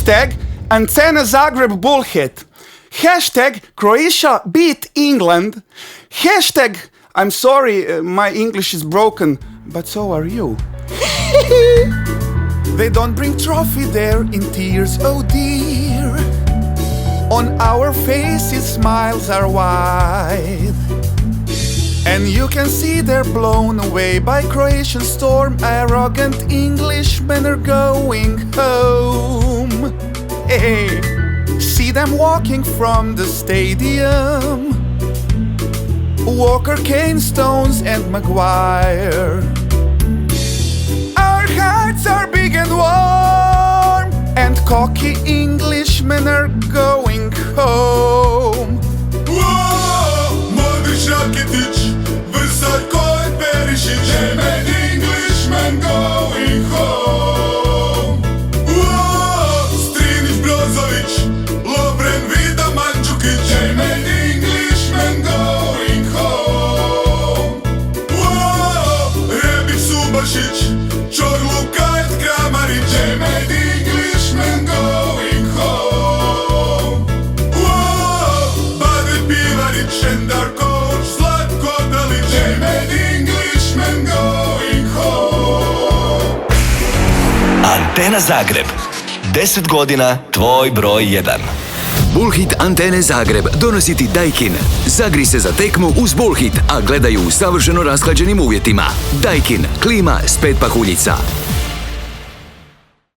Hashtag Antena Zagreb Bullhit. Hashtag Croatia beat England. Hashtag I'm sorry, my English is broken, but so are you. They don't bring trophy there in tears, oh dear. On our faces smiles are wide, and you can see they're blown away by Croatian storm. Arrogant Englishmen are going home. Hey, see them walking from the stadium. Walker, Kane, Stones and Maguire. Our hearts are big and warm, and cocky Englishmen are going home. Whoa, Modric, Rakitic, Vrsaljko and Perisic, and Englishmen going home. Whoa, Strinic, Brozovic, Lovren, Vida, Mandžukić, and Englishmen going home. Whoa, Rebic, Subasic, Čorluka and Kramaric, and Englishmen going home. Whoa, Badr Pivaric and our coach Zlatko Dalic, and Englishmen going home. Antena Zagreb. 10 godina, tvoj broj 1. Bullhit Antene Zagreb donosi ti Daikin. Zagri se za tekmu uz Bullhit, a gledaju u savršeno rashlađenim uvjetima. Daikin, klima s 5 pahuljica.